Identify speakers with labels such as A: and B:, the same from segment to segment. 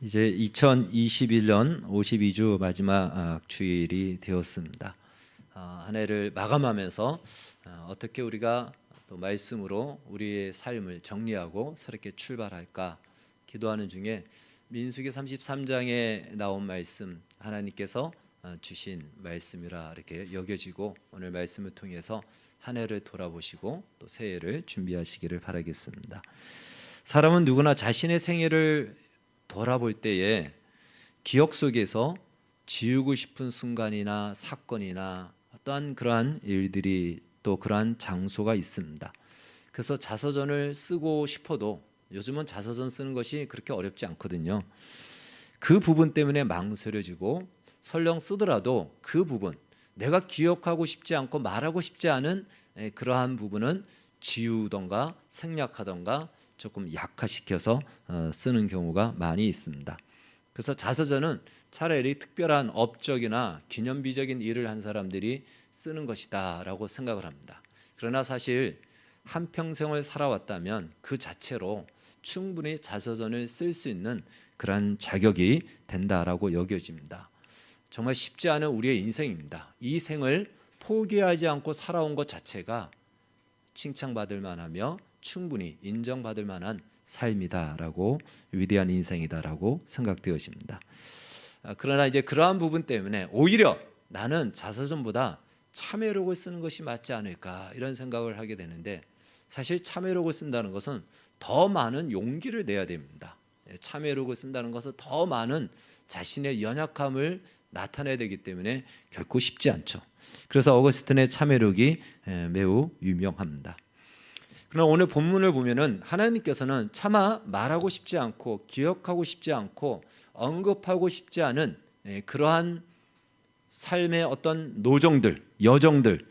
A: 이제 2021년 52주 마지막 주일이 되었습니다. 한 해를 마감하면서 어떻게 우리가 또 말씀으로 우리의 삶을 정리하고 새롭게 출발할까 기도하는 중에 민수기 33장에 나온 말씀, 하나님께서 주신 말씀이라 이렇게 여겨지고, 오늘 말씀을 통해서 한 해를 돌아보시고 또 새해를 준비하시기를 바라겠습니다. 사람은 누구나 자신의 생애를 돌아볼 때에 기억 속에서 지우고 싶은 순간이나 사건이나 어떠한 그러한 일들이, 또 그러한 장소가 있습니다. 그래서 자서전을 쓰고 싶어도 요즘은 자서전 쓰는 것이 그렇게 어렵지 않거든요. 그 부분 때문에 망설여지고, 설령 쓰더라도 그 부분, 내가 기억하고 싶지 않고 말하고 싶지 않은 그러한 부분은 지우던가 생략하던가 조금 약화시켜서 쓰는 경우가 많이 있습니다. 그래서 자서전은 차라리 특별한 업적이나 기념비적인 일을 한 사람들이 쓰는 것이다 라고 생각을 합니다. 그러나 사실 한평생을 살아왔다면 그 자체로 충분히 자서전을 쓸 수 있는 그런 자격이 된다라고 여겨집니다. 정말 쉽지 않은 우리의 인생입니다. 이 생을 포기하지 않고 살아온 것 자체가 칭찬받을 만하며 충분히 인정받을 만한 삶이다라고, 위대한 인생이다라고 생각되어집니다. 그러나 이제 그러한 부분 때문에 오히려 나는 자서전보다 참회록을 쓰는 것이 맞지 않을까, 이런 생각을 하게 되는데, 사실 참회록을 쓴다는 것은 더 많은 용기를 내야 됩니다. 참회록을 쓴다는 것은 더 많은 자신의 연약함을 나타내야 되기 때문에 결코 쉽지 않죠. 그래서 어거스틴의 참회록이 매우 유명합니다. 그러나 오늘 본문을 보면은 하나님께서는 차마 말하고 싶지 않고 기억하고 싶지 않고 언급하고 싶지 않은 그러한 삶의 어떤 노정들, 여정들,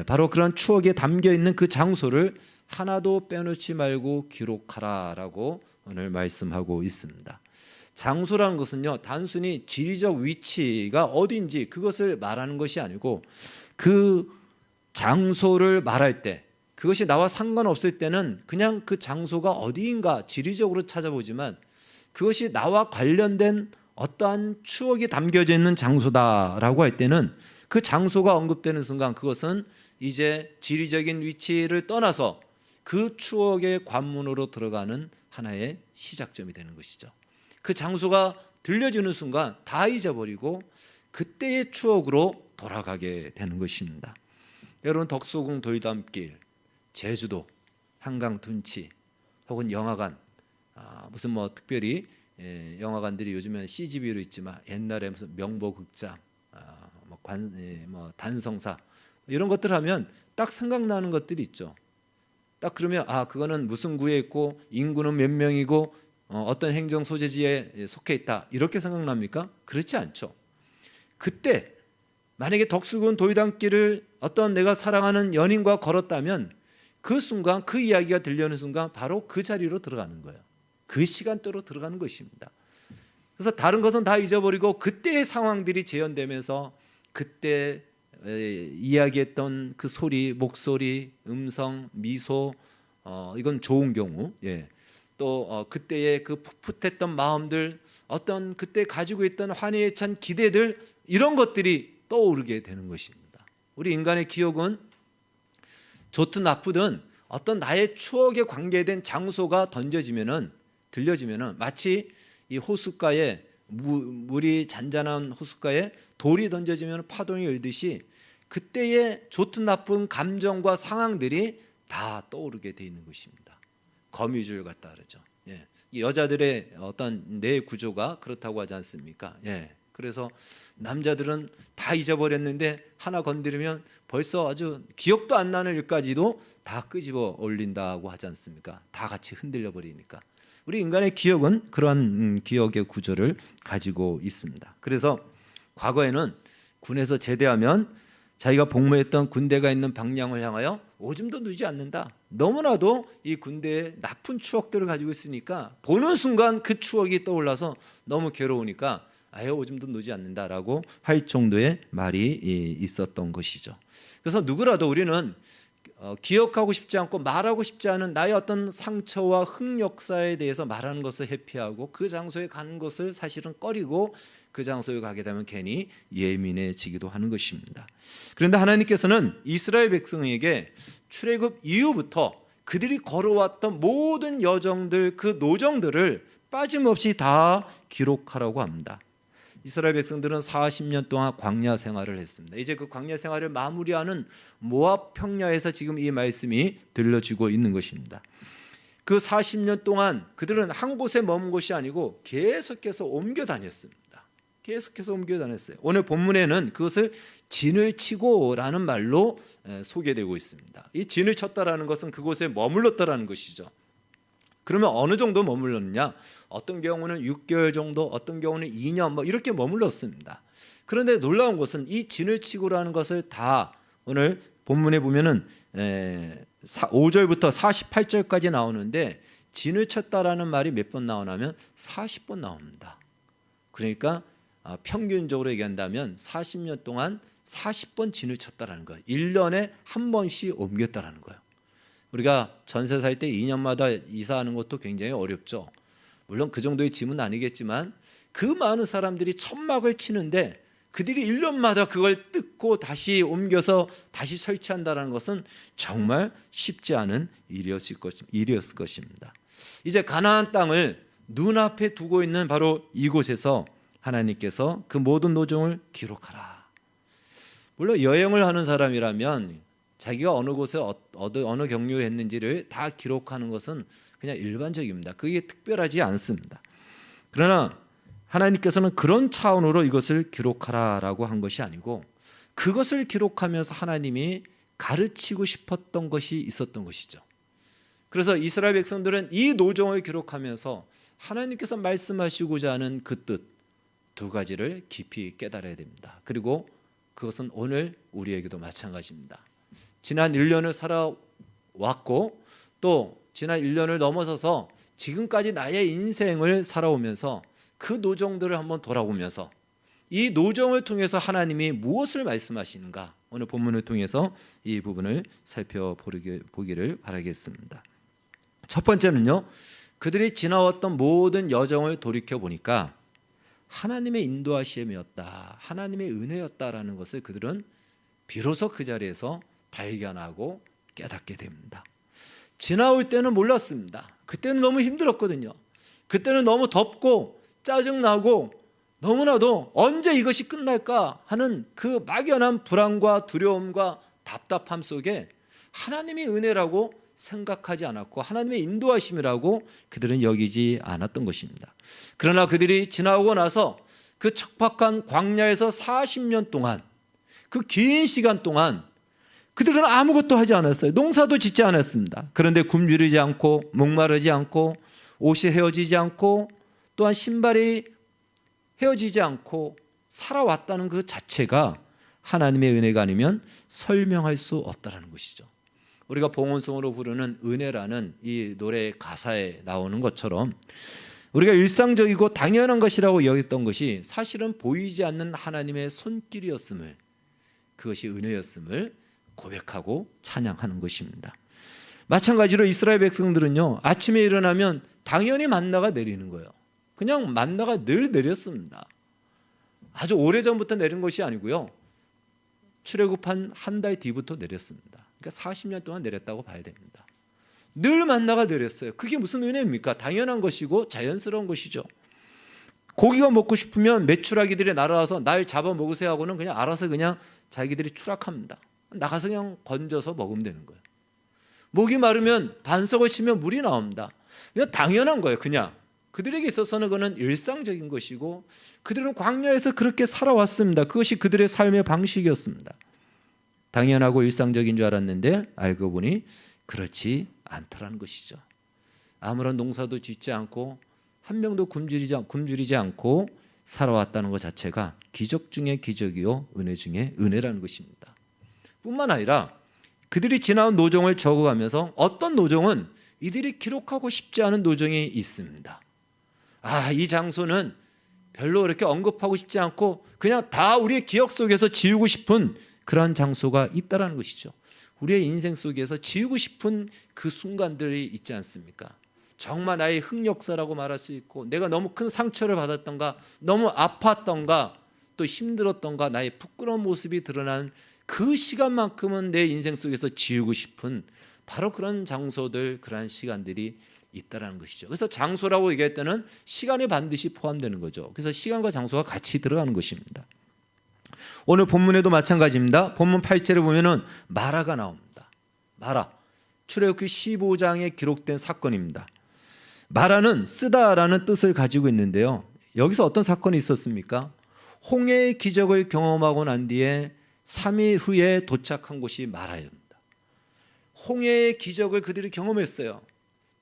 A: 바로 그런 추억에 담겨 있는 그 장소를 하나도 빼놓지 말고 기록하라라고 오늘 말씀하고 있습니다. 장소라는 것은요, 단순히 지리적 위치가 어딘지 그것을 말하는 것이 아니고, 그 장소를 말할 때, 그것이 나와 상관없을 때는 그냥 그 장소가 어디인가 지리적으로 찾아보지만, 그것이 나와 관련된 어떠한 추억이 담겨져 있는 장소다라고 할 때는 그 장소가 언급되는 순간 그것은 이제 지리적인 위치를 떠나서 그 추억의 관문으로 들어가는 하나의 시작점이 되는 것이죠. 그 장소가 들려주는 순간 다 잊어버리고 그때의 추억으로 돌아가게 되는 것입니다. 여러분, 덕수궁 돌담길, 제주도, 한강 둔치, 혹은 영화관, 무슨 특별히 영화관들이 요즘엔 CGV로 있지만 옛날에 무슨 명보극장, 단성사, 이런 것들 하면 딱 생각나는 것들이 있죠. 딱 그러면 그거는 무슨 구에 있고 인구는 몇 명이고 어떤 행정 소재지에 속해 있다, 이렇게 생각납니까? 그렇지 않죠. 그때 만약에 덕수궁 돌담길을 어떤 내가 사랑하는 연인과 걸었다면 그 순간, 그 이야기가 들려오는 순간 바로 그 자리로 들어가는 거예요. 그 시간대로 들어가는 것입니다. 그래서 다른 것은 다 잊어버리고 그때의 상황들이 재현되면서 그때 이야기했던 그 소리, 목소리, 음성, 미소, 이건 좋은 경우, 또 그때의 그 풋풋했던 마음들, 어떤 그때 가지고 있던 환희에 찬 기대들, 이런 것들이 떠오르게 되는 것입니다. 우리 인간의 기억은 좋든 나쁘든 어떤 나의 추억에 관계된 장소가 들려지면은 마치 이 호숫가에 물이 잔잔한 호숫가에 돌이 던져지면 파동이 일듯이 그때의 좋든 나쁜 감정과 상황들이 다 떠오르게 돼 있는 것입니다. 거미줄 같다 그러죠. 여자들의 어떤 뇌 구조가 그렇다고 하지 않습니까? 그래서 남자들은 다 잊어버렸는데 하나 건드리면 벌써 아주 기억도 안 나는 일까지도 다 끄집어 올린다고 하지 않습니까? 다 같이 흔들려 버리니까. 우리 인간의 기억은 그러한 기억의 구조를 가지고 있습니다. 그래서 과거에는 군에서 제대하면 자기가 복무했던 군대가 있는 방향을 향하여 오줌도 누지 않는다. 너무나도 이 군대의 나쁜 추억들을 가지고 있으니까 보는 순간 그 추억이 떠올라서 너무 괴로우니까 아예 오줌도 누지 않는다라고 할 정도의 말이 있었던 것이죠. 그래서 누구라도 우리는 기억하고 싶지 않고 말하고 싶지 않은 나의 어떤 상처와 흑역사에 대해서 말하는 것을 회피하고 그 장소에 가는 것을 사실은 꺼리고 그 장소에 가게 되면 괜히 예민해지기도 하는 것입니다. 그런데 하나님께서는 이스라엘 백성에게 출애굽 이후부터 그들이 걸어왔던 모든 여정들, 그 노정들을 빠짐없이 다 기록하라고 합니다. 이스라엘 백성들은 40년 동안 광야 생활을 했습니다. 이제 그 광야 생활을 마무리하는 모압 평야에서 지금 이 말씀이 들려지고 있는 것입니다. 그 40년 동안 그들은 한 곳에 머문 것이 아니고 계속해서 옮겨 다녔습니다. 계속해서 옮겨 다녔어요. 오늘 본문에는 그것을 진을 치고라는 말로 소개되고 있습니다. 이 진을 쳤다라는 것은 그곳에 머물렀다라는 것이죠. 그러면 어느 정도 머물렀느냐? 어떤 경우는 6개월 정도, 어떤 경우는 2년 이렇게 머물렀습니다. 그런데 놀라운 것은 이 진을 치고라는 것을 다 오늘 본문에 보면은 5절부터 48절까지 나오는데 진을 쳤다라는 말이 몇 번 나오냐면 40번 나옵니다. 그러니까 평균적으로 얘기한다면 40년 동안 40번 진을 쳤다라는 거예요. 1년에 한 번씩 옮겼다라는 거예요. 우리가 전세 살 때 2년마다 이사하는 것도 굉장히 어렵죠. 물론 그 정도의 짐은 아니겠지만 그 많은 사람들이 천막을 치는데 그들이 1년마다 그걸 뜯고 다시 옮겨서 다시 설치한다는 것은 정말 쉽지 않은 일이었을 것입니다. 이제 가나안 땅을 눈앞에 두고 있는 바로 이곳에서 하나님께서 그 모든 노정을 기록하라. 물론 여행을 하는 사람이라면 자기가 어느 곳에 어느 경유를 했는지를 다 기록하는 것은 그냥 일반적입니다. 그게 특별하지 않습니다. 그러나 하나님께서는 그런 차원으로 이것을 기록하라라고 한 것이 아니고 그것을 기록하면서 하나님이 가르치고 싶었던 것이 있었던 것이죠. 그래서 이스라엘 백성들은 이 노정을 기록하면서 하나님께서 말씀하시고자 하는 그 뜻 두 가지를 깊이 깨달아야 됩니다. 그리고 그것은 오늘 우리에게도 마찬가지입니다. 지난 1년을 살아왔고 또 지난 1년을 넘어서서 지금까지 나의 인생을 살아오면서 그 노정들을 한번 돌아보면서 이 노정을 통해서 하나님이 무엇을 말씀하시는가 오늘 본문을 통해서 이 부분을 살펴보기를 바라겠습니다. 첫 번째는요, 그들이 지나왔던 모든 여정을 돌이켜보니까 하나님의 인도하심이었다, 하나님의 은혜였다라는 것을 그들은 비로소 그 자리에서 발견하고 깨닫게 됩니다. 지나올 때는 몰랐습니다. 그때는 너무 힘들었거든요. 그때는 너무 덥고 짜증나고 너무나도 언제 이것이 끝날까 하는 그 막연한 불안과 두려움과 답답함 속에 하나님의 은혜라고 생각하지 않았고 하나님의 인도하심이라고 그들은 여기지 않았던 것입니다. 그러나 그들이 지나오고 나서 그 척박한 광야에서 40년 동안 그 긴 시간 동안 그들은 아무것도 하지 않았어요. 농사도 짓지 않았습니다. 그런데 굶주리지 않고 목마르지 않고 옷이 헤어지지 않고 또한 신발이 헤어지지 않고 살아왔다는 그 자체가 하나님의 은혜가 아니면 설명할 수 없다는 것이죠. 우리가 봉헌송으로 부르는 은혜라는 이 노래의 가사에 나오는 것처럼 우리가 일상적이고 당연한 것이라고 여겼던 것이 사실은 보이지 않는 하나님의 손길이었음을, 그것이 은혜였음을 고백하고 찬양하는 것입니다. 마찬가지로 이스라엘 백성들은요, 아침에 일어나면 당연히 만나가 내리는 거예요. 그냥 만나가 늘 내렸습니다. 아주 오래전부터 내린 것이 아니고요, 출애굽한 한 달 뒤부터 내렸습니다. 그러니까 40년 동안 내렸다고 봐야 됩니다. 늘 만나가 내렸어요. 그게 무슨 은혜입니까? 당연한 것이고 자연스러운 것이죠. 고기가 먹고 싶으면 메추라기들이 날아와서 날 잡아 먹으세요 하고는 그냥 알아서 그냥 자기들이 추락합니다. 나가서 그냥 건져서 먹으면 되는 거예요. 목이 마르면 반석을 치면 물이 나옵니다. 그냥 당연한 거예요. 그냥 그들에게 있어서는 그는 일상적인 것이고 그들은 광야에서 그렇게 살아왔습니다. 그것이 그들의 삶의 방식이었습니다. 당연하고 일상적인 줄 알았는데 알고 보니 그렇지 않다라는 것이죠. 아무런 농사도 짓지 않고 한 명도 굶주리지 않고 살아왔다는 것 자체가 기적 중의 기적이요 은혜 중의 은혜라는 것입니다. 뿐만 아니라 그들이 지나온 노정을 적어가면서 어떤 노정은 이들이 기록하고 싶지 않은 노정이 있습니다. 이 장소는 별로 이렇게 언급하고 싶지 않고 그냥 다 우리의 기억 속에서 지우고 싶은 그런 장소가 있다라는 것이죠. 우리의 인생 속에서 지우고 싶은 그 순간들이 있지 않습니까? 정말 나의 흑역사라고 말할 수 있고, 내가 너무 큰 상처를 받았던가, 너무 아팠던가, 또 힘들었던가, 나의 부끄러운 모습이 드러난 그 시간만큼은 내 인생 속에서 지우고 싶은 바로 그런 장소들, 그런 시간들이 있다라는 것이죠. 그래서 장소라고 얘기할 때는 시간이 반드시 포함되는 거죠. 그래서 시간과 장소가 같이 들어가는 것입니다. 오늘 본문에도 마찬가지입니다. 본문 8절에 보면은 마라가 나옵니다. 마라, 출애굽기 15장에 기록된 사건입니다. 마라는 쓰다라는 뜻을 가지고 있는데요, 여기서 어떤 사건이 있었습니까? 홍해의 기적을 경험하고 난 뒤에 3일 후에 도착한 곳이 마라입니다. 홍해의 기적을 그들이 경험했어요.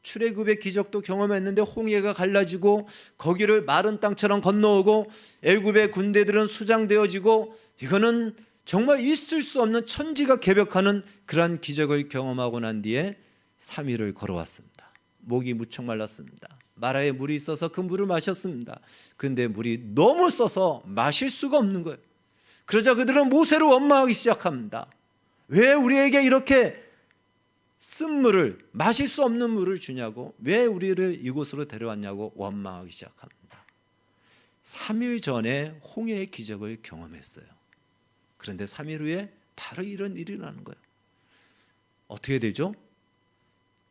A: 출애굽의 기적도 경험했는데 홍해가 갈라지고 거기를 마른 땅처럼 건너오고 애굽의 군대들은 수장되어지고, 이거는 정말 있을 수 없는 천지가 개벽하는 그러한 기적을 경험하고 난 뒤에 3일을 걸어왔습니다. 목이 무척 말랐습니다. 마라에 물이 있어서 그 물을 마셨습니다. 그런데 물이 너무 써서 마실 수가 없는 거예요. 그러자 그들은 모세를 원망하기 시작합니다. 왜 우리에게 이렇게 쓴 물을, 마실 수 없는 물을 주냐고, 왜 우리를 이곳으로 데려왔냐고 원망하기 시작합니다. 3일 전에 홍해의 기적을 경험했어요. 그런데 3일 후에 바로 이런 일이 일어나는 거예요. 어떻게 되죠?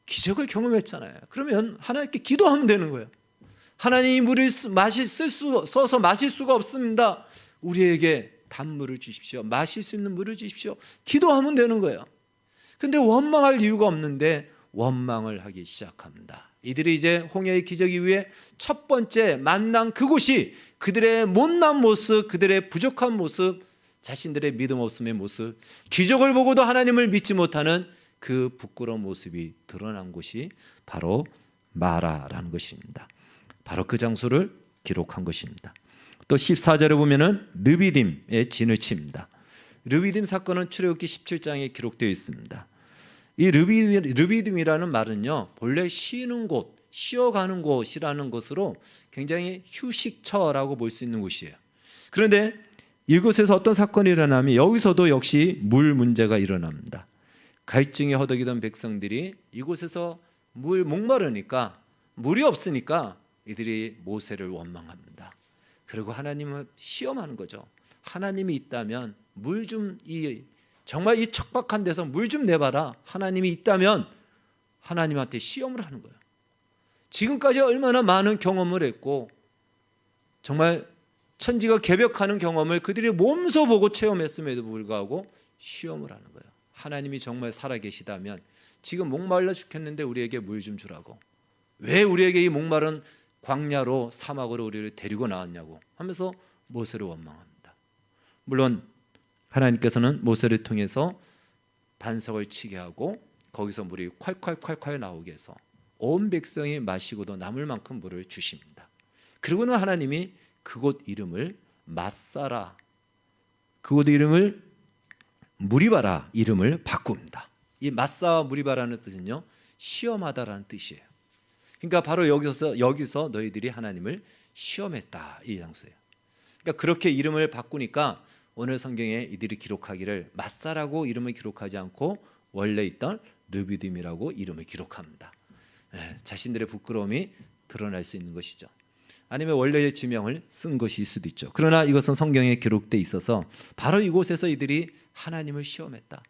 A: 기적을 경험했잖아요. 그러면 하나님께 기도하면 되는 거예요. 하나님이 물을 써서 마실 수가 없습니다. 우리에게 단물을 주십시오. 마실 수 있는 물을 주십시오. 기도하면 되는 거예요. 근데 원망할 이유가 없는데 원망을 하기 시작합니다. 이들이 이제 홍해의 기적 이후에 첫 번째 만난 그곳이 그들의 못난 모습, 그들의 부족한 모습, 자신들의 믿음 없음의 모습, 기적을 보고도 하나님을 믿지 못하는 그 부끄러운 모습이 드러난 곳이 바로 마라라는 것입니다. 바로 그 장소를 기록한 것입니다. 또 14절에 보면은 르비딤의 진을 칩니다. 르비딤 사건은 출애굽기 17장에 기록되어 있습니다. 이 르비딤이라는 말은요, 본래 쉬는 곳, 쉬어가는 곳이라는 것으로 굉장히 휴식처라고 볼 수 있는 곳이에요. 그런데 이곳에서 어떤 사건이 일어나면 여기서도 역시 물 문제가 일어납니다. 갈증에 허덕이던 백성들이 이곳에서 목마르니까, 물이 없으니까 이들이 모세를 원망합니다. 그리고 하나님을 시험하는 거죠. 하나님이 있다면 물 좀, 정말 이 척박한 데서 물 좀 내봐라. 하나님이 있다면 하나님한테 시험을 하는 거예요. 지금까지 얼마나 많은 경험을 했고, 정말 천지가 개벽하는 경험을 그들이 몸소 보고 체험했음에도 불구하고 시험을 하는 거예요. 하나님이 정말 살아계시다면 지금 목말라 죽겠는데 우리에게 물 좀 주라고, 왜 우리에게 이 목마른 광야로, 사막으로 우리를 데리고 나왔냐고 하면서 모세를 원망합니다. 물론 하나님께서는 모세를 통해서 반석을 치게 하고 거기서 물이 콸콸콸콸 나오게 해서 온 백성이 마시고도 남을 만큼 물을 주십니다. 그리고는 하나님이 그곳 이름을 마사라, 그곳 이름을 무리바라 이름을 바꿉니다. 이 마사와 무리바라는 뜻은요, 시험하다라는 뜻이에요. 그러니까 바로 여기서 너희들이 하나님을 시험했다, 이 장소예요. 그러니까 그렇게 이름을 바꾸니까 오늘 성경에 이들이 기록하기를 마사라고 이름을 기록하지 않고 원래 있던 르비딤이라고 이름을 기록합니다. 자신들의 부끄러움이 드러날 수 있는 것이죠. 아니면 원래의 지명을 쓴 것일 수도 있죠. 그러나 이것은 성경에 기록되어 있어서 바로 이곳에서 이들이 하나님을 시험했다.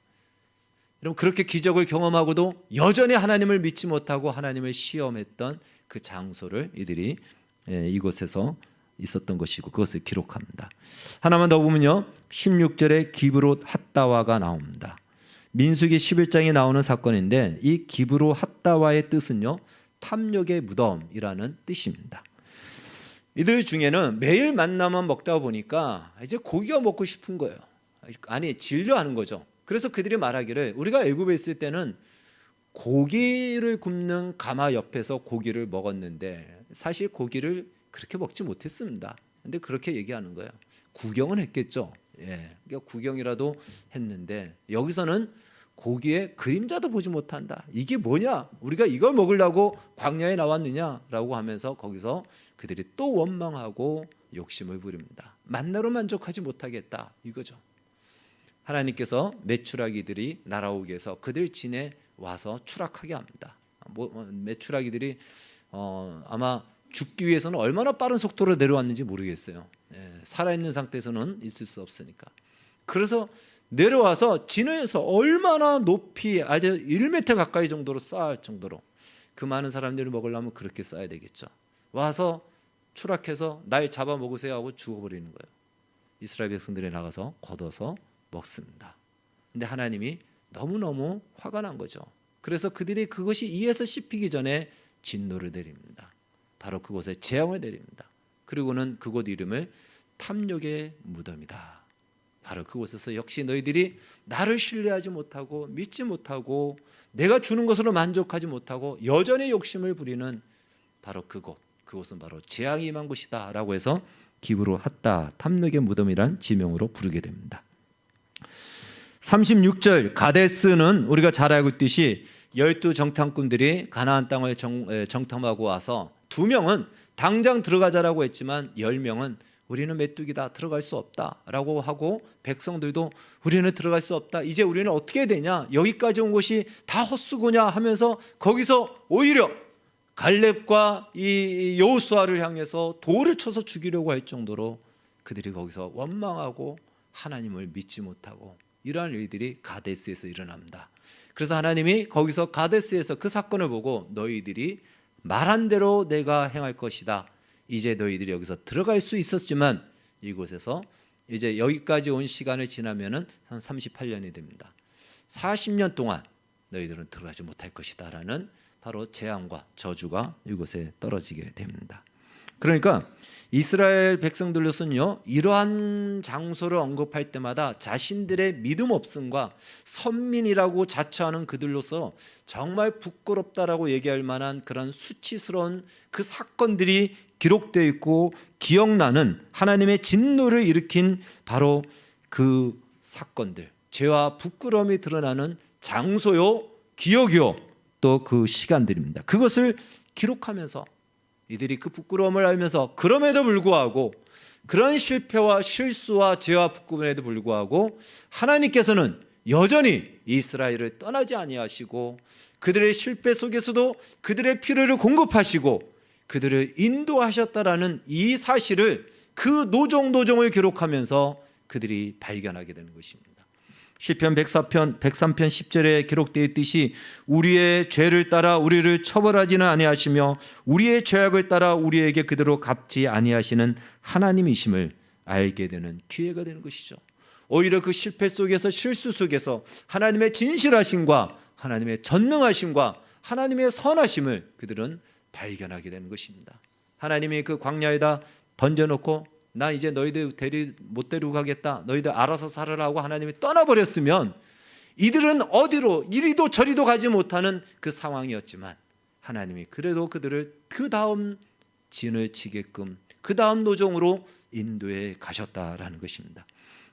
A: 여러분, 그렇게 기적을 경험하고도 여전히 하나님을 믿지 못하고 하나님을 시험했던 그 장소를 이들이 이곳에서 있었던 것이고 그것을 기록합니다. 하나만 더 보면요, 16절에 기브롯 핫다와가 나옵니다. 민수기 11장에 나오는 사건인데 이 기브롯 핫다와의 뜻은요, 탐욕의 무덤이라는 뜻입니다. 이들 중에는 매일 만나만 먹다 보니까 이제 고기가 먹고 싶은 거예요. 아니, 질려하는 거죠. 그래서 그들이 말하기를, 우리가 애굽에 있을 때는 고기를 굽는 가마 옆에서 고기를 먹었는데 사실 고기를 그렇게 먹지 못했습니다. 근데 그렇게 얘기하는 거예요. 구경은 했겠죠. 그러니까 구경이라도 했는데 여기서는 고기의 그림자도 보지 못한다. 이게 뭐냐? 우리가 이걸 먹으려고 광야에 나왔느냐라고 하면서 거기서 그들이 또 원망하고 욕심을 부립니다. 만나로 만족하지 못하겠다, 이거죠. 하나님께서 메추라기들이 날아오게 해서 그들 진에 와서 추락하게 합니다. 메추라기들이 아마 죽기 위해서는 얼마나 빠른 속도로 내려왔는지 모르겠어요. 살아있는 상태에서는 있을 수 없으니까. 그래서 내려와서 진에서 얼마나 높이 아주 1m 가까이 정도로 쌓을 정도로 그 많은 사람들을 먹으려면 그렇게 쌓아야 되겠죠. 와서 추락해서 날 잡아먹으세요 하고 죽어버리는 거예요. 이스라엘 백성들이 나가서 걷어서 먹습니다. 근데 하나님이 너무너무 화가 난 거죠. 그래서 그들이 그것이 이에서 씹히기 전에 진노를 내립니다. 바로 그곳에 재앙을 내립니다. 그리고는 그곳 이름을 탐욕의 무덤이다. 바로 그곳에서 역시 너희들이 나를 신뢰하지 못하고 믿지 못하고 내가 주는 것으로 만족하지 못하고 여전히 욕심을 부리는 바로 그곳은 바로 재앙이 임한 곳이다 라고 해서 기브로 핫다, 탐욕의 무덤이란 지명으로 부르게 됩니다. 36절 가데스는 우리가 잘 알고 있듯이 12 정탐꾼들이 가나안 땅을 정탐하고 와서 2명은 당장 들어가자라고 했지만 10명은 우리는 메뚜기다, 들어갈 수 없다라고 하고 백성들도 우리는 들어갈 수 없다, 이제 우리는 어떻게 해야 되냐, 여기까지 온 것이 다 헛수고냐 하면서 거기서 오히려 갈렙과 이 여호수아를 향해서 돌을 쳐서 죽이려고 할 정도로 그들이 거기서 원망하고 하나님을 믿지 못하고 이러한 일들이 가데스에서 일어납니다. 그래서 하나님이 거기서 가데스에서 그 사건을 보고 너희들이 말한 대로 내가 행할 것이다, 이제 너희들이 여기서 들어갈 수 있었지만 이곳에서 이제 여기까지 온 시간을 지나면은 한 38년이 됩니다. 40년 동안 너희들은 들어가지 못할 것이다 라는 바로 재앙과 저주가 이곳에 떨어지게 됩니다. 그러니까 이스라엘 백성들로서는요, 이러한 장소를 언급할 때마다 자신들의 믿음 없음과 선민이라고 자처하는 그들로서 정말 부끄럽다라고 얘기할 만한 그런 수치스러운 그 사건들이 기록되어 있고 기억나는 하나님의 진노를 일으킨 바로 그 사건들, 죄와 부끄러움이 드러나는 장소요, 기억이요, 또 그 시간들입니다. 그것을 기록하면서 이들이 그 부끄러움을 알면서 그럼에도 불구하고 그런 실패와 실수와 죄와 부끄러움에도 불구하고 하나님께서는 여전히 이스라엘을 떠나지 아니하시고 그들의 실패 속에서도 그들의 필요를 공급하시고 그들을 인도하셨다라는 이 사실을 그 노종을 기록하면서 그들이 발견하게 되는 것입니다. 시편 103편 10절에 기록되어 있듯이 우리의 죄를 따라 우리를 처벌하지는 아니하시며 우리의 죄악을 따라 우리에게 그대로 갚지 아니하시는 하나님이심을 알게 되는 기회가 되는 것이죠. 오히려 그 실패 속에서 실수 속에서 하나님의 진실하심과 하나님의 전능하심과 하나님의 선하심을 그들은 발견하게 되는 것입니다. 하나님이 그 광야에다 던져놓고 나 이제 너희들 못 데리고 가겠다, 너희들 알아서 살아라고 하나님이 떠나버렸으면 이들은 어디로 이리도 저리도 가지 못하는 그 상황이었지만 하나님이 그래도 그들을 그 다음 진을 치게끔 그 다음 노종으로 인도해 가셨다라는 것입니다.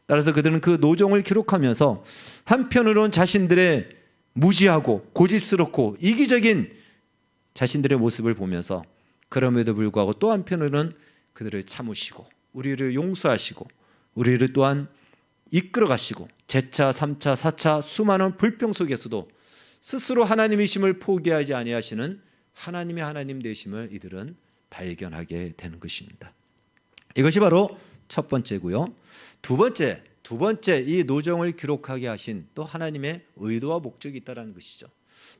A: 따라서 그들은 그 노종을 기록하면서 한편으로는 자신들의 무지하고 고집스럽고 이기적인 자신들의 모습을 보면서 그럼에도 불구하고 또 한편으로는 그들을 참으시고 우리를 용서하시고 우리를 또한 이끌어 가시고 제차, 3차, 4차 수많은 불평 속에서도 스스로 하나님이심을 포기하지 아니하시는 하나님의 하나님 되심을 이들은 발견하게 되는 것입니다. 이것이 바로 첫 번째고요. 두 번째 이 노정을 기록하게 하신 또 하나님의 의도와 목적이 있다는 것이죠.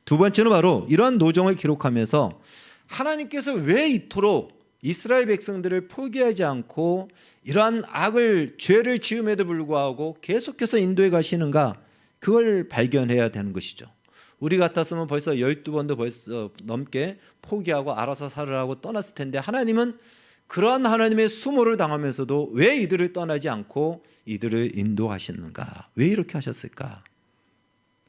A: 두 번째는 바로 이러한 노정을 기록하면서 하나님께서 왜 이토록 이스라엘 백성들을 포기하지 않고 이러한 죄를 지음에도 불구하고 계속해서 인도해 가시는가, 그걸 발견해야 되는 것이죠. 우리 같았으면 벌써 12번도 벌써 넘게 포기하고 알아서 살으라고 떠났을 텐데 하나님은 그러한 하나님의 수모를 당하면서도 왜 이들을 떠나지 않고 이들을 인도하시는가, 왜 이렇게 하셨을까?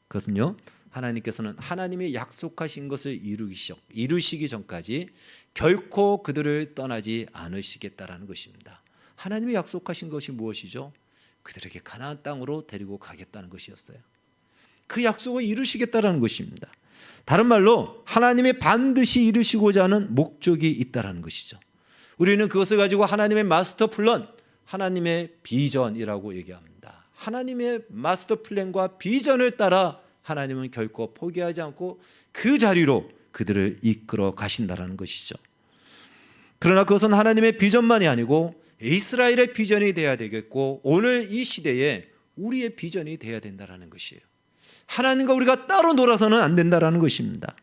A: 그것은요, 하나님께서는 하나님이 약속하신 것을 이루시기 전까지 결코 그들을 떠나지 않으시겠다라는 것입니다. 하나님이 약속하신 것이 무엇이죠? 그들에게 가나안 땅으로 데리고 가겠다는 것이었어요. 그 약속을 이루시겠다라는 것입니다. 다른 말로 하나님이 반드시 이루시고자 하는 목적이 있다라는 것이죠. 우리는 그것을 가지고 하나님의 마스터 플랜, 하나님의 비전이라고 얘기합니다. 하나님의 마스터 플랜과 비전을 따라 하나님은 결코 포기하지 않고 그 자리로 그들을 이끌어 가신다라는 것이죠. 그러나 그것은 하나님의 비전만이 아니고 이스라엘의 비전이 돼야 되겠고 오늘 이 시대에 우리의 비전이 돼야 된다라는 것이에요. 하나님과 우리가 따로 놀아서는 안 된다라는 것입니다.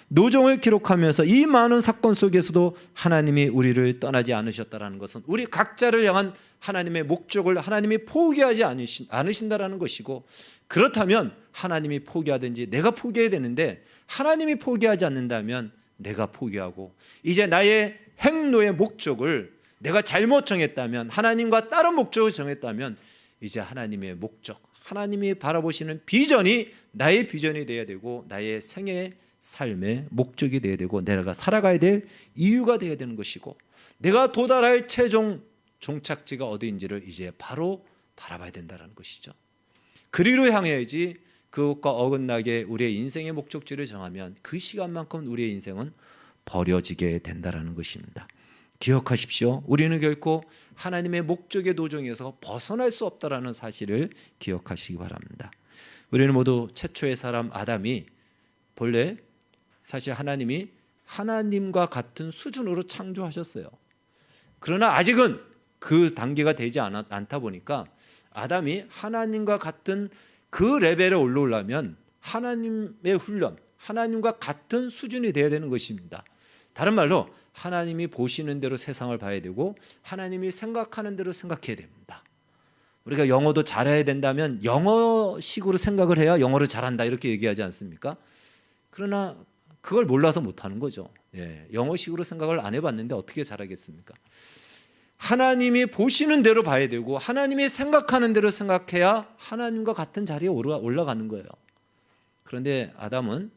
A: 노종을 기록하면서 이 많은 사건 속에서도 하나님이 우리를 떠나지 않으셨다라는 것은 우리 각자를 향한 하나님의 목적을 하나님이 포기하지 않으신다라는 것이고, 그렇다면 하나님이 포기하든지 내가 포기해야 되는데 하나님이 포기하지 않는다면 내가 포기하고, 이제 나의 행로의 목적을 내가 잘못 정했다면, 하나님과 다른 목적을 정했다면 이제 하나님의 목적, 하나님이 바라보시는 비전이 나의 비전이 되어야 되고 나의 생애의 삶의 목적이 되어야 되고 내가 살아가야 될 이유가 되어야 되는 것이고, 내가 도달할 최종 종착지가 어디인지를 이제 바로 바라봐야 된다는 것이죠. 그리로 향해야지 그것과 어긋나게 우리의 인생의 목적지를 정하면 그 시간만큼 우리의 인생은 버려지게 된다는 것입니다. 기억하십시오. 우리는 결코 하나님의 목적의 도정에서 벗어날 수 없다는 사실을 기억하시기 바랍니다. 우리는 모두 최초의 사람 아담이 본래 사실 하나님이 하나님과 같은 수준으로 창조하셨어요. 그러나 아직은 그 단계가 되지 않다 보니까 아담이 하나님과 같은 그 레벨에 올라오려면 하나님의 훈련, 하나님과 같은 수준이 되어야 되는 것입니다. 다른 말로 하나님이 보시는 대로 세상을 봐야 되고 하나님이 생각하는 대로 생각해야 됩니다. 우리가 영어도 잘해야 된다면 영어식으로 생각을 해야 영어를 잘한다 이렇게 얘기하지 않습니까? 그러나 그걸 몰라서 못하는 거죠. 영어식으로 생각을 안 해봤는데 어떻게 잘하겠습니까? 하나님이 보시는 대로 봐야 되고 하나님이 생각하는 대로 생각해야 하나님과 같은 자리에 올라가는 거예요. 그런데 아담은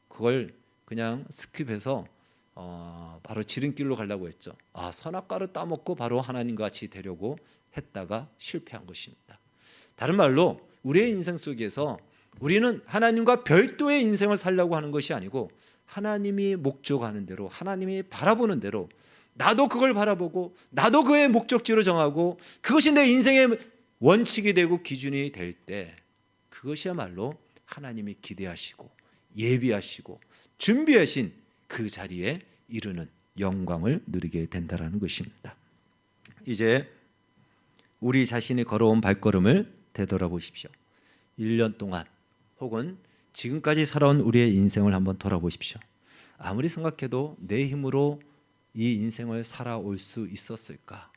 A: 그걸 그냥 스킵해서 바로 지름길로 가려고 했죠. 선악과를 따먹고 바로 하나님과 같이 되려고 했다가 실패한 것입니다. 다른 말로 우리의 인생 속에서 우리는 하나님과 별도의 인생을 살려고 하는 것이 아니고 하나님이 목적하는 대로, 하나님이 바라보는 대로 나도 그걸 바라보고 나도 그의 목적지로 정하고 그것이 내 인생의 원칙이 되고 기준이 될 때 그것이야말로 하나님이 기대하시고 예비하시고 준비하신 그 자리에 이르는 영광을 누리게 된다는 것입니다. 이제 우리 자신이 걸어온 발걸음을 되돌아보십시오. 1년 동안 혹은 지금까지 살아온 우리의 인생을 한번 돌아보십시오. 아무리 생각해도 내 힘으로 이 인생을 살아올 수 있었을까?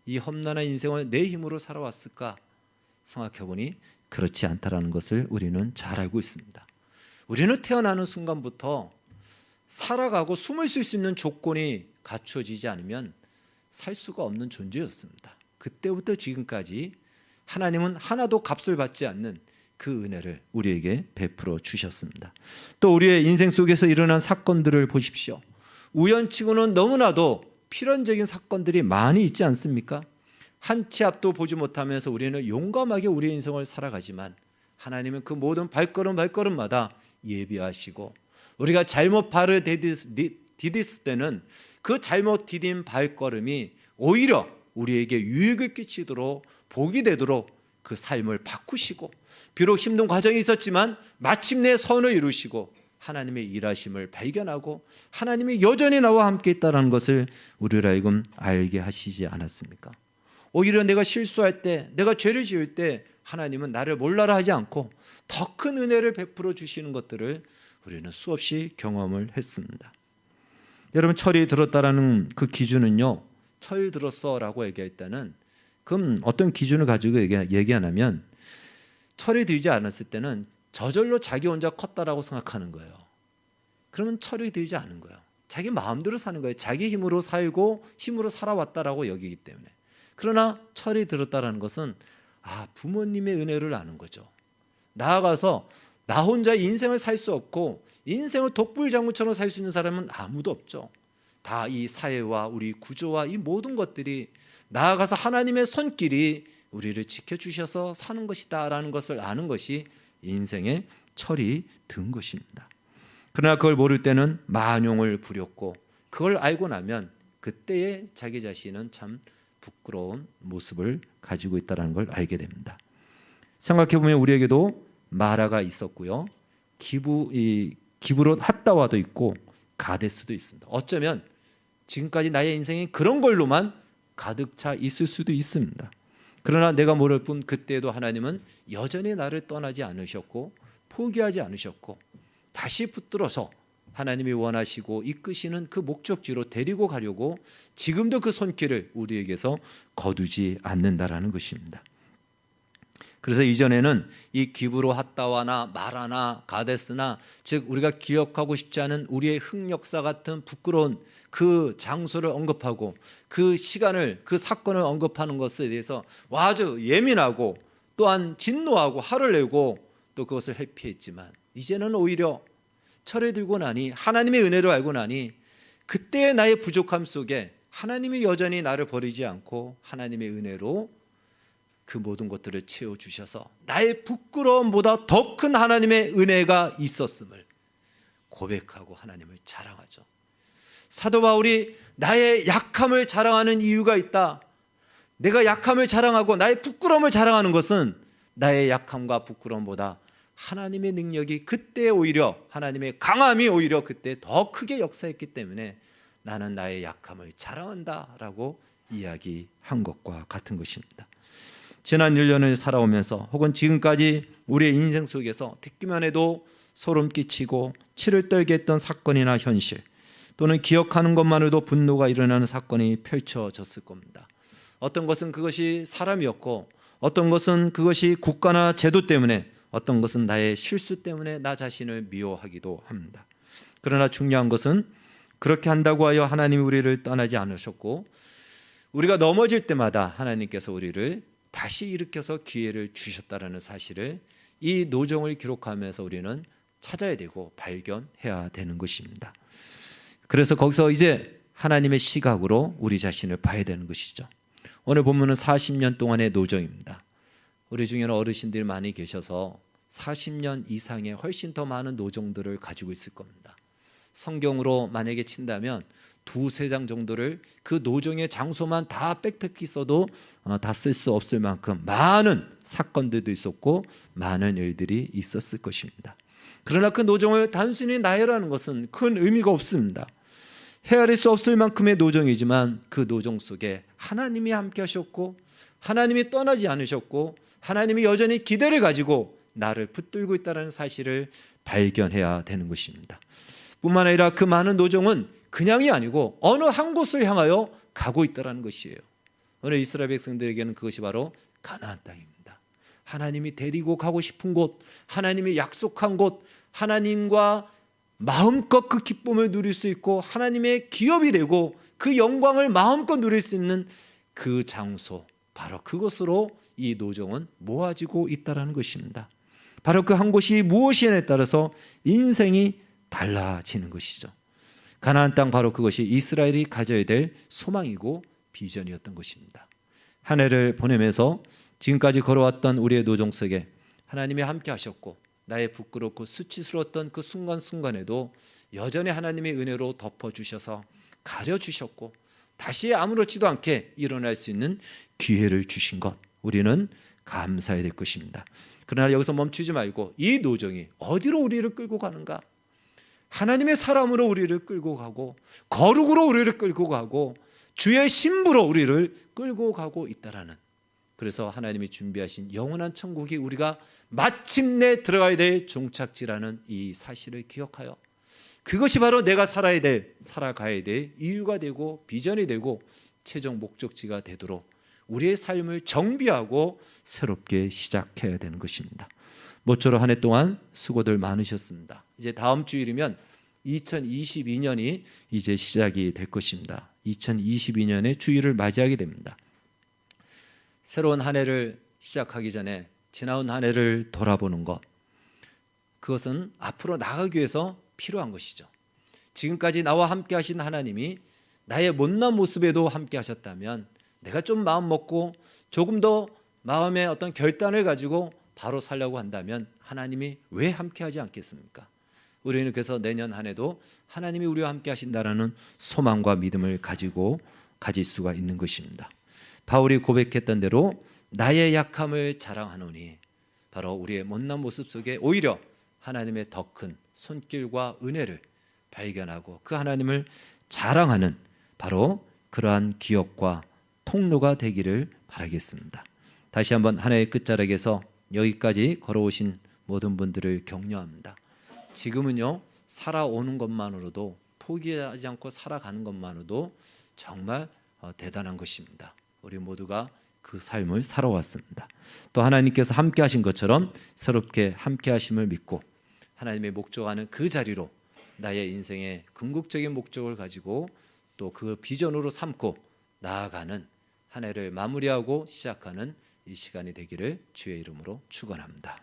A: 이 험난한 인생을 내 힘으로 살아왔을까? 생각해보니 그렇지 않다라는 것을 우리는 잘 알고 있습니다. 우리는 태어나는 순간부터 살아가고 숨을 쉴 수 있는 조건이 갖추어지지 않으면 살 수가 없는 존재였습니다. 그때부터 지금까지 하나님은 하나도 값을 받지 않는 그 은혜를 우리에게 베풀어 주셨습니다. 또 우리의 인생 속에서 일어난 사건들을 보십시오. 우연치고는 너무나도 필연적인 사건들이 많이 있지 않습니까? 한 치 앞도 보지 못하면서 우리는 용감하게 우리의 인생을 살아가지만 하나님은 그 모든 발걸음마다 예비하시고 우리가 잘못 발을 디딜 때는 그 잘못 디딘 발걸음이 오히려 우리에게 유익을 끼치도록 복이 되도록 그 삶을 바꾸시고 비록 힘든 과정이 있었지만 마침내 선을 이루시고 하나님의 일하심을 발견하고 하나님이 여전히 나와 함께 있다는 것을 우리를 하여금 알게 하시지 않았습니까? 오히려 내가 실수할 때, 내가 죄를 지을 때 하나님은 나를 몰라라 하지 않고 더 큰 은혜를 베풀어 주시는 것들을 우리는 수없이 경험을 했습니다. 여러분, 철이 들었다라는 그 기준은요, 철이 들었어라고 얘기할 때는 그럼 어떤 기준을 가지고 얘기하냐면 철이 들지 않았을 때는 저절로 자기 혼자 컸다라고 생각하는 거예요. 그러면 철이 들지 않은 거예요. 자기 마음대로 사는 거예요. 자기 힘으로 살고 힘으로 살아왔다라고 여기기 때문에. 그러나 철이 들었다라는 것은 부모님의 은혜를 아는 거죠. 나아가서 나 혼자 인생을 살 수 없고 인생을 독불장군처럼 살 수 있는 사람은 아무도 없죠. 다 이 사회와 우리 구조와 이 모든 것들이 나아가서 하나님의 손길이 우리를 지켜주셔서 사는 것이다 라는 것을 아는 것이 인생의 철이 든 것입니다. 그러나 그걸 모를 때는 만용을 부렸고 그걸 알고 나면 그때의 자기 자신은 참 부끄러운 모습을 가지고 있다는 걸 알게 됩니다. 생각해 보면 우리에게도 마라가 있었고요. 기브롯 핫다와도 있고 가데스도 있습니다. 어쩌면 지금까지 나의 인생이 그런 걸로만 가득 차 있을 수도 있습니다. 그러나 내가 모를 뿐 그때도 하나님은 여전히 나를 떠나지 않으셨고 포기하지 않으셨고 다시 붙들어서 하나님이 원하시고 이끄시는 그 목적지로 데리고 가려고 지금도 그 손길을 우리에게서 거두지 않는다라는 것입니다. 그래서 이전에는 이 기브로 핫다와나 마라나 가데스나 즉 우리가 기억하고 싶지 않은 우리의 흑역사 같은 부끄러운 그 장소를 언급하고 그 시간을 그 사건을 언급하는 것에 대해서 아주 예민하고 또한 진노하고 화를 내고 또 그것을 회피했지만 이제는 오히려 철에 들고 나니 하나님의 은혜를 알고 나니 그때의 나의 부족함 속에 하나님이 여전히 나를 버리지 않고 하나님의 은혜로 그 모든 것들을 채워주셔서 나의 부끄러움보다 더 큰 하나님의 은혜가 있었음을 고백하고 하나님을 자랑하죠. 사도 바울이 나의 약함을 자랑하는 이유가 있다. 내가 약함을 자랑하고 나의 부끄러움을 자랑하는 것은 나의 약함과 부끄러움보다 하나님의 능력이 그때 오히려 하나님의 강함이 오히려 그때 더 크게 역사했기 때문에 나는 나의 약함을 자랑한다라고 이야기한 것과 같은 것입니다. 지난 1년을 살아오면서 혹은 지금까지 우리의 인생 속에서 듣기만 해도 소름 끼치고 치를 떨게 했던 사건이나 현실 또는 기억하는 것만으로도 분노가 일어나는 사건이 펼쳐졌을 겁니다. 어떤 것은 그것이 사람이었고 어떤 것은 그것이 국가나 제도 때문에 어떤 것은 나의 실수 때문에 나 자신을 미워하기도 합니다. 그러나 중요한 것은 그렇게 한다고 하여 하나님이 우리를 떠나지 않으셨고 우리가 넘어질 때마다 하나님께서 우리를 다시 일으켜서 기회를 주셨다는 사실을 이 노정을 기록하면서 우리는 찾아야 되고 발견해야 되는 것입니다. 그래서 거기서 이제 하나님의 시각으로 우리 자신을 봐야 되는 것이죠. 오늘 본문은 40년 동안의 노정입니다. 우리 중에는 어르신들이 많이 계셔서 40년 이상의 훨씬 더 많은 노정들을 가지고 있을 겁니다. 성경으로 만약에 친다면 2-3장 정도를 그 노정의 장소만 다 빽빽히 써도 다 쓸 수 없을 만큼 많은 사건들도 있었고 많은 일들이 있었을 것입니다. 그러나 그 노정을 단순히 나열하는 것은 큰 의미가 없습니다. 헤아릴 수 없을 만큼의 노정이지만 그 노정 속에 하나님이 함께 하셨고 하나님이 떠나지 않으셨고 하나님이 여전히 기대를 가지고 나를 붙들고 있다는 사실을 발견해야 되는 것입니다. 뿐만 아니라 그 많은 노정은 그냥이 아니고 어느 한 곳을 향하여 가고 있다는 것이에요. 오늘 이스라엘 백성들에게는 그것이 바로 가나안 땅입니다. 하나님이 데리고 가고 싶은 곳, 하나님이 약속한 곳, 하나님과 마음껏 그 기쁨을 누릴 수 있고 하나님의 기업이 되고 그 영광을 마음껏 누릴 수 있는 그 장소, 바로 그것으로 이 노정은 모아지고 있다는 것입니다. 바로 그 한 곳이 무엇이냐에 따라서 인생이 달라지는 것이죠. 가나안 땅, 바로 그것이 이스라엘이 가져야 될 소망이고 비전이었던 것입니다. 한 해를 보내면서 지금까지 걸어왔던 우리의 노정 속에 하나님이 함께 하셨고 나의 부끄럽고 수치스러웠던 그 순간순간에도 여전히 하나님의 은혜로 덮어주셔서 가려주셨고 다시 아무렇지도 않게 일어날 수 있는 기회를 주신 것, 우리는 감사해야 될 것입니다. 그러나 여기서 멈추지 말고 이 노정이 어디로 우리를 끌고 가는가? 하나님의 사람으로 우리를 끌고 가고 거룩으로 우리를 끌고 가고 주의 신부로 우리를 끌고 가고 있다라는, 그래서 하나님이 준비하신 영원한 천국이 우리가 마침내 들어가야 될 종착지라는 이 사실을 기억하여 그것이 바로 내가 살아가야 될 이유가 되고 비전이 되고 최종 목적지가 되도록 우리의 삶을 정비하고 새롭게 시작해야 되는 것입니다. 모쪼록 한 해 동안 수고들 많으셨습니다. 이제 다음 주일이면 2022년이 이제 시작이 될 것입니다. 2022년의 주일을 맞이하게 됩니다. 새로운 한 해를 시작하기 전에 지나온 한 해를 돌아보는 것, 그것은 앞으로 나아가기 위해서 필요한 것이죠. 지금까지 나와 함께 하신 하나님이 나의 못난 모습에도 함께 하셨다면 내가 좀 마음 먹고 조금 더 마음의 어떤 결단을 가지고 바로 살려고 한다면 하나님이 왜 함께 하지 않겠습니까? 우리는 그래서 내년 한 해도 하나님이 우리와 함께 하신다라는 소망과 믿음을 가질 수가 있는 것입니다. 바울이 고백했던 대로 나의 약함을 자랑하노니 바로 우리의 못난 모습 속에 오히려 하나님의 더 큰 손길과 은혜를 발견하고 그 하나님을 자랑하는 바로 그러한 기억과 통로가 되기를 바라겠습니다. 다시 한번 하나의 끝자락에서 여기까지 걸어오신 모든 분들을 격려합니다. 지금은요, 살아오는 것만으로도, 포기하지 않고 살아가는 것만으로도 정말 대단한 것입니다. 우리 모두가 그 삶을 살아왔습니다. 또 하나님께서 함께 하신 것처럼 새롭게 함께 하심을 믿고 하나님의 목적하는 그 자리로 나의 인생의 궁극적인 목적을 가지고 또 그 비전으로 삼고 나아가는 한 해를 마무리하고 시작하는 이 시간이 되기를 주의 이름으로 축원합니다.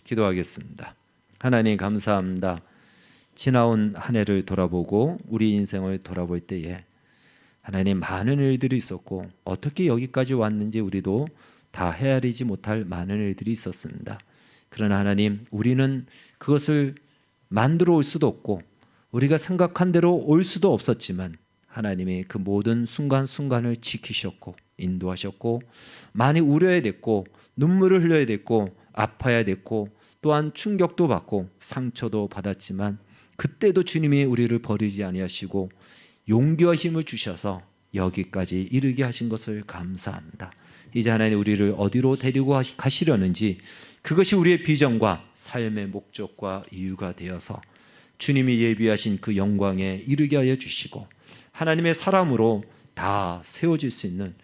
A: 기도하겠습니다. 하나님 감사합니다. 지나온 한 해를 돌아보고 우리 인생을 돌아볼 때에 하나님 많은 일들이 있었고 어떻게 여기까지 왔는지 우리도 다 헤아리지 못할 많은 일들이 있었습니다. 그러나 하나님, 우리는 그것을 만들어 올 수도 없고 우리가 생각한 대로 올 수도 없었지만 하나님이 그 모든 순간순간을 지키셨고 인도하셨고 많이 울어야 됐고 눈물을 흘려야 됐고 아파야 됐고 또한 충격도 받고 상처도 받았지만 그때도 주님이 우리를 버리지 아니하시고 용기와 힘을 주셔서 여기까지 이르게 하신 것을 감사합니다. 이제 하나님 우리를 어디로 데리고 가시려는지 그것이 우리의 비전과 삶의 목적과 이유가 되어서 주님이 예비하신 그 영광에 이르게 하여 주시고 하나님의 사람으로 다 세워질 수 있는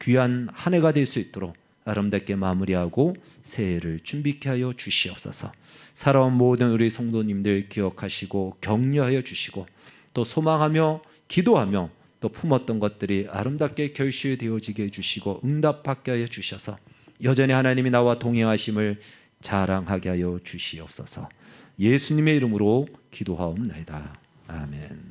A: 귀한 한 해가 될 수 있도록 아름답게 마무리하고 새해를 준비케 하여 주시옵소서. 살아온 모든 우리 성도님들 기억하시고 격려하여 주시고 또 소망하며 기도하며 또 품었던 것들이 아름답게 결실되어지게 해주시고 응답받게 하여 주셔서 여전히 하나님이 나와 동행하심을 자랑하게 하여 주시옵소서. 예수님의 이름으로 기도하옵나이다. 아멘.